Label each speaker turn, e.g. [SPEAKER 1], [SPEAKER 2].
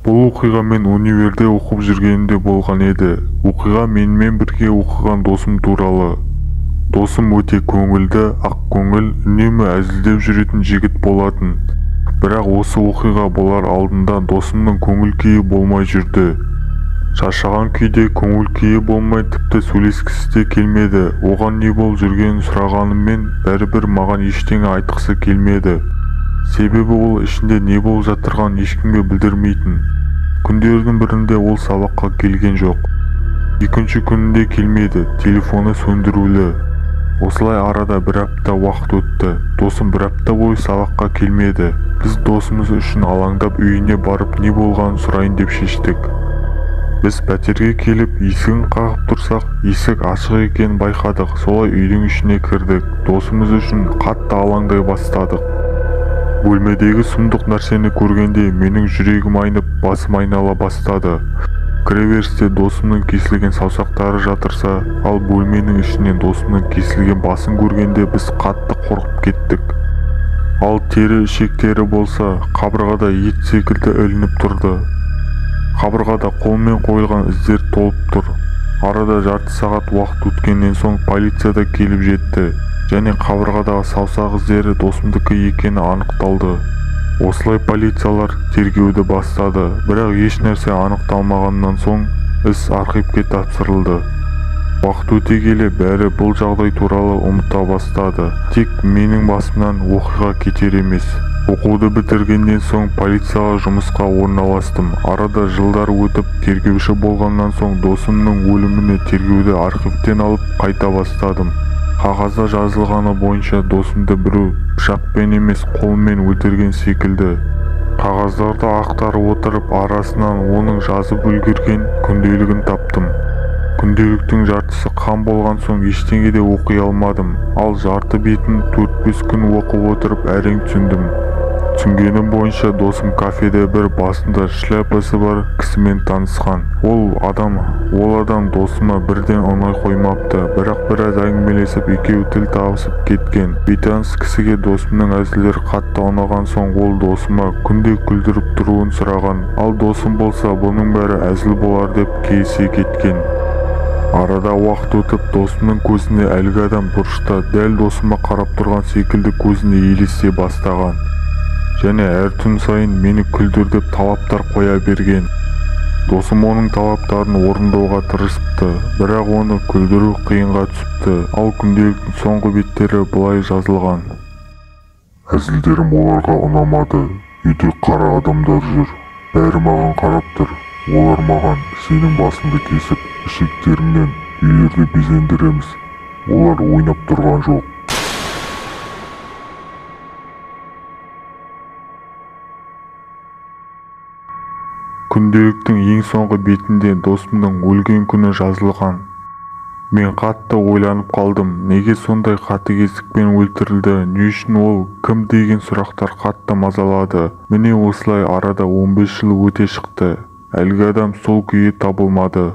[SPEAKER 1] Бұл оқиға мен универде оқып жүргенімде болған еді. Оқиға менімен бірге оқыған досым туралы. Досым өте көңілді, ақкөңіл, үнемі әзілдеп жүретін жігіт болатын. Бірақ осы оқиға болар алдында досымның көңіл күйі болмай жүрді. Шаршаған күйде көңіл күйі болмай тіпті сөйлескісі де келмеді. Оған не болып жүргенін сұрағаныммен бәрібір маған ештеңе айтқысы келмеді. Себебі ол ішінде не болып жатырғанын ешкімге білдірмейтін. Күндердің бірінде ол сабаққа келген жоқ. Екінші күнінде келмеді, телефоны сөндірулі. Осылай арада бір апта уақыт өтті. Досым бір апта бойы сабаққа келмеді. Біз досымыз үшін алаңдап үйіне барып не болғанын сұрайын деп шештік. Біз пәтерге келіп есігін қағып тұрсақ, есік ашық екенін байқадық. Солай үйдің ішіне кірдік. Досымыз үшін қатты алаңдай бастадық. Бөлмедегі сұмдық нәрсені көргенде менің жүрегім айнып, басым айнала бастады. Кіреберісте досымның кесілген саусақтары жатырса, ал бөлменің ішінен досымның кесілген басын көргенде біз қатты қорқып кеттік. Ал тері ішектері болса, қабырғада ет секілді ілініп тұрды. Қабырғада қолмен қойылған іздер толып тұр. Арада жарты сағат уақыт өткеннен соң полиция да келіп жетті. Және қабырғадағы саусақ іздері досымдікі екені анықталды. Осылай полициялар тергеуді бастады. Бірақ еш нәрсе анықталмағаннан соң іс архивке тапсырылды. Уақыт өте келе бәрі бұл жағдай туралы ұмыта бастады. Тек менің басымнан оқиға кетер емес. Оқуды бітіргеннен соң полицияға жұмысқа орналастым. Арада жылдар өтіп тергеуші болғаннан соң досымның өліміне тергеуді архивтен алып қайта бастадым. Қағазда жазылғаны бойынша досымды біреу пышақпен емес қолмен өлтірген секілді. Қағаздарды ақтарып отырып арасынан оның жазып үлгерген күнделігін таптым. Күнделіктің жартысы қан болған соң ештеңе де оқи алмадым. Ал жарты бетін 4-5 күн оқып отырып әрең түсіндім. Түсінгенім бойынша досым кафеде бір басында шляпасы бар кісімен танысқан. Ол адам досыма бірден ұнай қоймапты. Бірақ біраз әңгімелесіп екеуі тіл табысып кеткен. Бейтаныс кісіге досымның әзілдері қатты ұнаған соң ол досыма күнде күлдіріп тұруын сұраған. Ал досым болса бұның бәрі әзіл болар деп келісе кеткен. Арада уақыт өтіп досымның көзіне әлгі адам бұрышта дәл досыма қарап тұрған секілді көзіне елесе бастаған. Және әр түн сайын мені күлдір деп талаптар қоя берген. Досым оның талаптарын орындауға тырысыпты, бірақ оны күлдіру қиынға түсіпті. Ал күнделіктің соңғы беттері былай жазылған.
[SPEAKER 2] Әзілдерім оларға ұнамады. Үйде қара адамдар жүр. Бәрі маған қарап тұр. Олар маған сенің басыңды кесіп, ішектеріңнен үйлерді безендіреміз. Олар ойнап тұрған жоқ.
[SPEAKER 1] Күнделіктің ең соңғы бетінде досымның өлген күні жазылған. Мен қатты ойланып қалдым. Неге сондай қатыгездікпен өлтірілді? Не үшін ол? Кім деген сұрақтар қатты мазалады. Міне осылай арада 15 жыл өте шықты. Әлгі адам сол күйі табылмады.